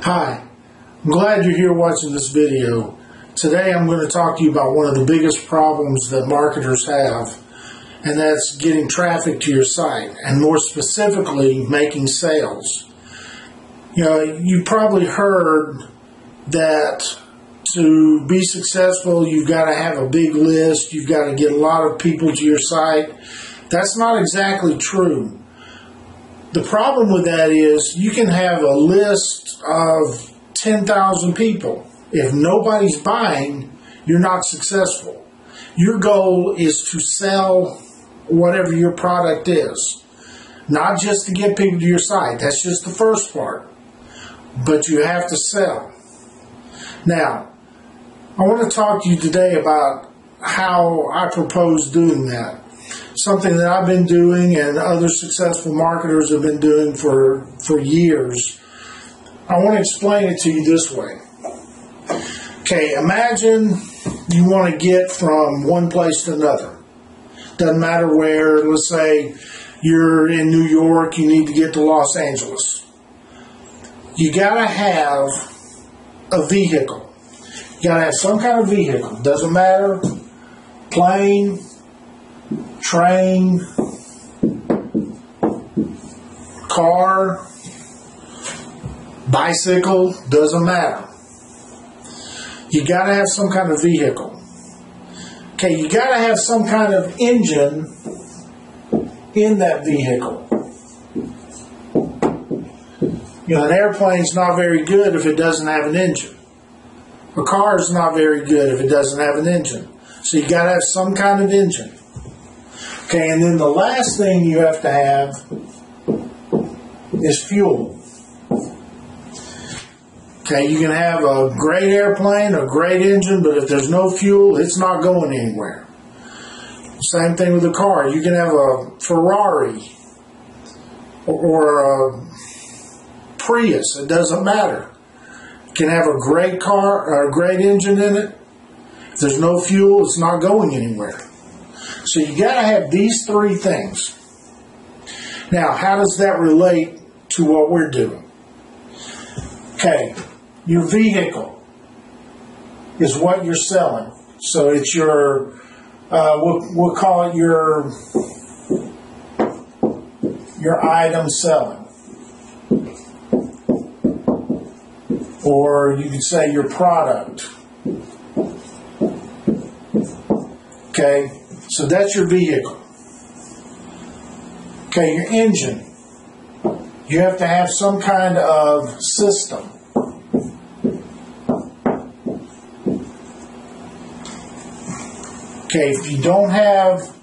Hi, I'm glad you're here watching this video. Today I'm going to talk to you about one of the biggest problems that marketers have, and that's getting traffic to your site, and more specifically, making sales. You probably heard that to be successful, you've got to have a big list, you've got to get a lot of people to your site. That's not exactly true. The problem with that is you can have a list of 10,000 people. If nobody's buying, you're not successful. Your goal is to sell whatever your product is, not just to get people to your site. That's just the first part. But you have to sell. Now, I want to talk to you today about how I propose doing that. Something that I've been doing and other successful marketers have been doing for years. I want to explain it to you this way. Okay, imagine you want to get from one place to another. Doesn't matter where. Let's say you're in New York, you need to get to Los Angeles. You got to have a vehicle. You got to have some kind of vehicle. Doesn't matter. Plane, train, car, bicycle, doesn't matter. You got to have some kind of vehicle. Okay, you got to have some kind of engine in that vehicle. An airplane's not very good if it doesn't have an engine. A car is not very good if it doesn't have an engine. So you got to have some kind of engine. Okay, and then the last thing you have to have is fuel. Okay, you can have a great airplane, a great engine, but if there's no fuel, it's not going anywhere. Same thing with a car. You can have a Ferrari or a Prius. It doesn't matter. You can have a great car or a great engine in it. If there's no fuel, it's not going anywhere. So you got to have these three things. Now, how does that relate to what we're doing? Okay, your vehicle is what you're selling. So it's your, we'll call it your item selling. Or you could say your product. Okay, so that's your vehicle. Okay, your engine. You have to have some kind of system. Okay, if you don't have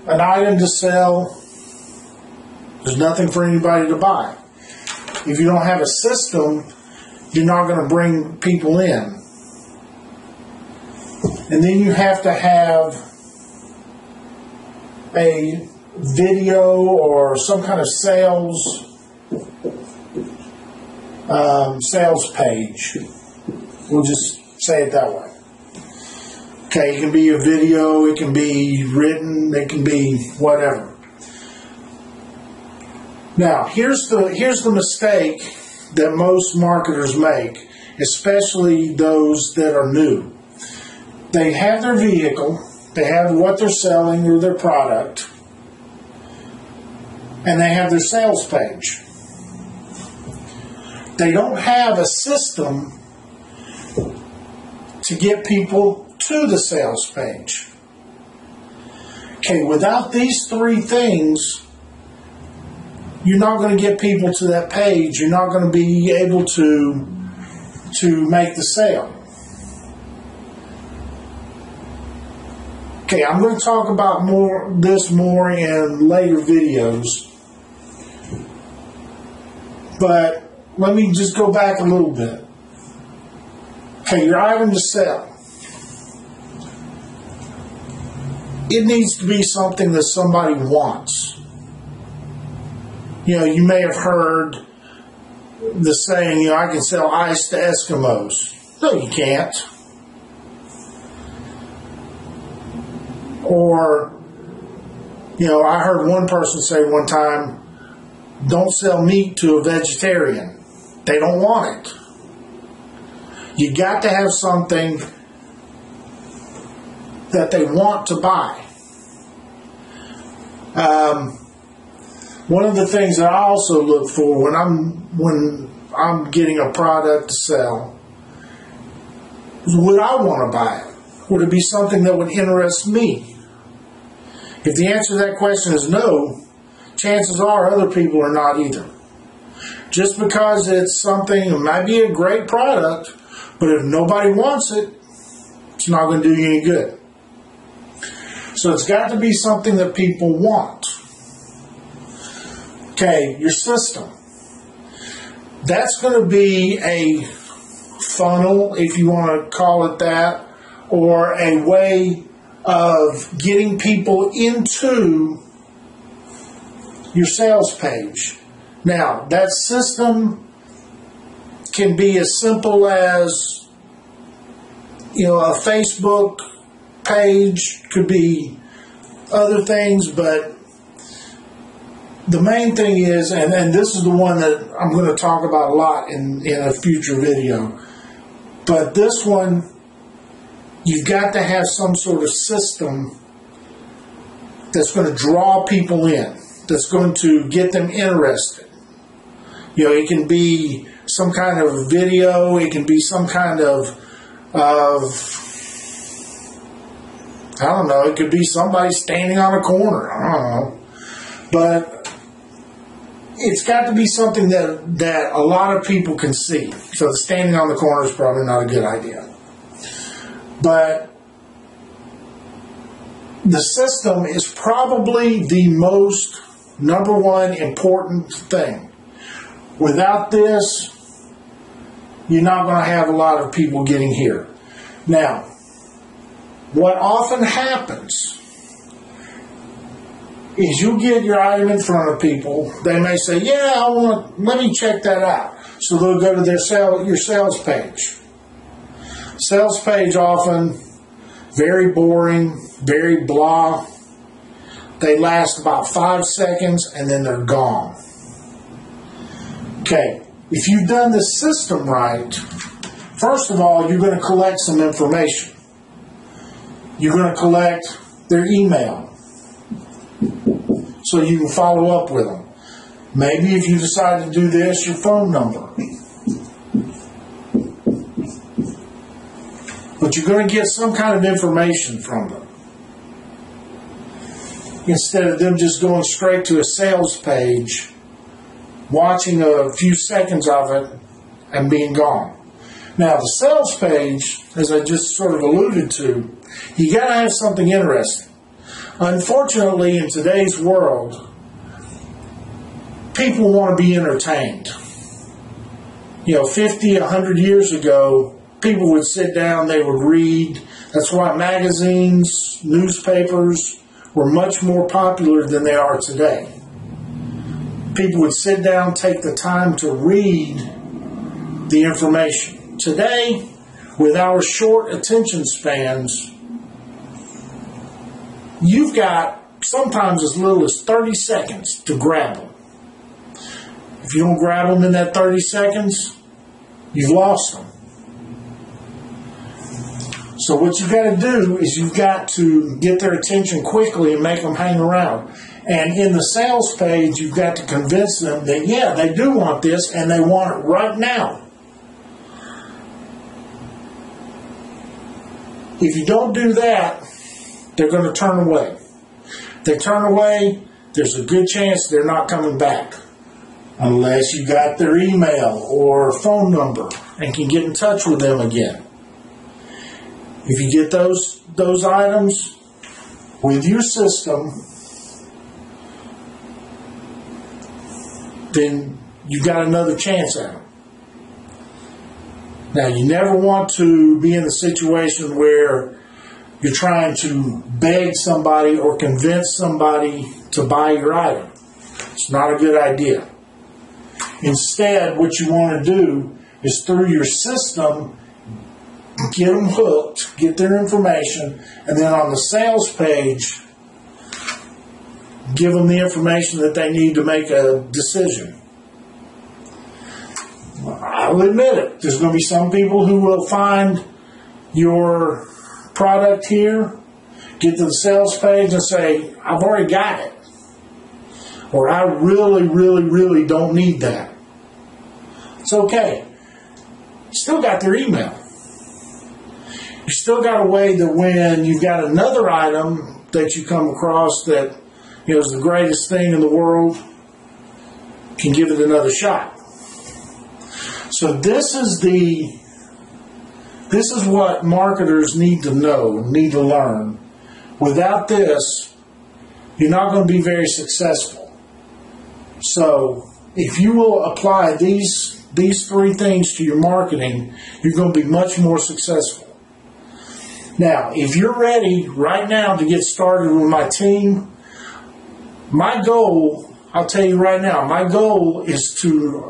an item to sell, there's nothing for anybody to buy. If you don't have a system, you're not going to bring people in. And then you have to have a video or some kind of sales page. We'll just say it that way. Okay, it can be a video, it can be written, it can be whatever. Now, here's the mistake that most marketers make, especially those that are new. They have their vehicle, they have what they're selling or their product, and they have their sales page. They don't have a system to get people to the sales page. Okay, without these three things, you're not going to get people to that page. You're not going to be able to make the sale. Okay, I'm going to talk about this more in later videos. But let me just go back a little bit. Okay, your item to sell. It needs to be something that somebody wants. You may have heard the saying, I can sell ice to Eskimos. No, you can't. Or, I heard one person say one time, don't sell meat to a vegetarian. They don't want it. You got to have something that they want to buy. One of the things that I also look for when I'm getting a product to sell is, would I want to buy it? Would it be something that would interest me? If the answer to that question is no, chances are other people are not either. Just because it's something, it might be a great product, but if nobody wants it, it's not going to do you any good. So it's got to be something that people want. Okay, your system. That's going to be a funnel, if you want to call it that, or a way of getting people into your sales page. Now, that system can be as simple as, a Facebook page, could be other things, but the main thing is, and this is the one that I'm going to talk about a lot in a future video, but this one, you've got to have some sort of system that's going to draw people in, that's going to get them interested. It can be some kind of video, it can be some kind of I don't know, it could be somebody standing on a corner, I don't know. But it's got to be something that a lot of people can see. So standing on the corner is probably not a good idea. But the system is probably the most number one important thing. Without this, you're not going to have a lot of people getting here. Now, what often happens is you get your item in front of people. They may say, yeah, let me check that out. So they'll go to your sales page. Sales page often very boring, very blah. They last about 5 seconds and then they're gone. Okay, if you've done the system right, first of all, you're going to collect some information. You're going to collect their email so you can follow up with them. Maybe if you decide to do this, your phone number. But you're going to get some kind of information from them. Instead of them just going straight to a sales page, watching a few seconds of it, and being gone. Now, the sales page, as I just sort of alluded to, you got to have something interesting. Unfortunately, in today's world, people want to be entertained. 50, 100 years ago, people would sit down, they would read. That's why magazines, newspapers were much more popular than they are today. People would sit down, take the time to read the information. Today, with our short attention spans, you've got sometimes as little as 30 seconds to grab them. If you don't grab them in that 30 seconds, you've lost them. So what you've got to do is you've got to get their attention quickly and make them hang around. And in the sales page, you've got to convince them that, yeah, they do want this and they want it right now. If you don't do that, they're going to turn away. If they turn away, there's a good chance they're not coming back unless you got their email or phone number and can get in touch with them again. If you get those items with your system, then you got another chance at them. Now, you never want to be in the situation where you're trying to beg somebody or convince somebody to buy your item. It's not a good idea. Instead, what you want to do is through your system, get them hooked, get their information, and then on the sales page, give them the information that they need to make a decision. I'll admit it. There's going to be some people who will find your product here, get to the sales page and say, I've already got it. Or I really, really, really don't need that. It's okay. You still got their email. You still got a way that when you've got another item that you come across that is the greatest thing in the world, can give it another shot. So this is what marketers need to know, need to learn. Without this, you're not going to be very successful. So if you will apply these three things to your marketing, you're going to be much more successful. Now, if you're ready right now to get started with my team, my goal, I'll tell you right now, my goal is to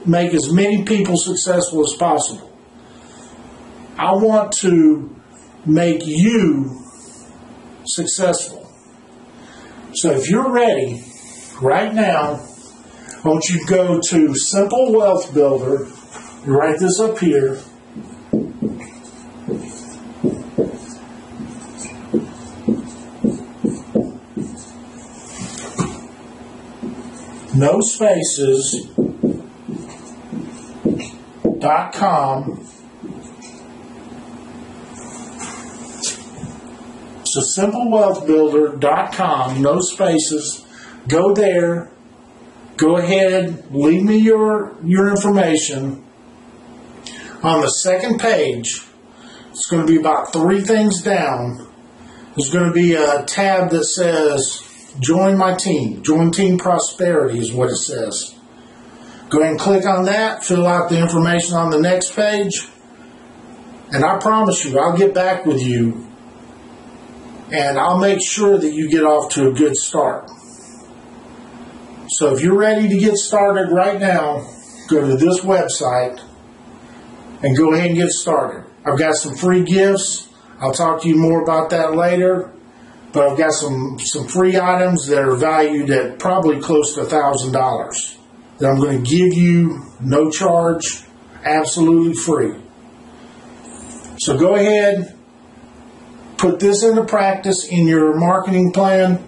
make as many people successful as possible. I want to make you successful. So if you're ready, right now, I want you to go to Simple Wealth Builder. You write this up here. No spaces. .com. So simplewealthbuilder.com, no spaces. Go there. Go ahead, leave me your information. On the second page, it's going to be about 3 things down. There's going to be a tab that says, Join my team. Join Team Prosperity is what it says. Go ahead and click on that, fill out the information on the next page, and I promise you, I'll get back with you, and I'll make sure that you get off to a good start. So if you're ready to get started right now, go to this website and go ahead and get started. I've got some free gifts. I'll talk to you more about that later. But I've got some free items that are valued at probably close to $1,000 that I'm going to give you no charge, absolutely free. So go ahead, put this into practice in your marketing plan.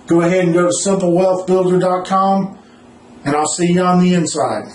Go ahead and go to simplewealthbuilder.com, and I'll see you on the inside.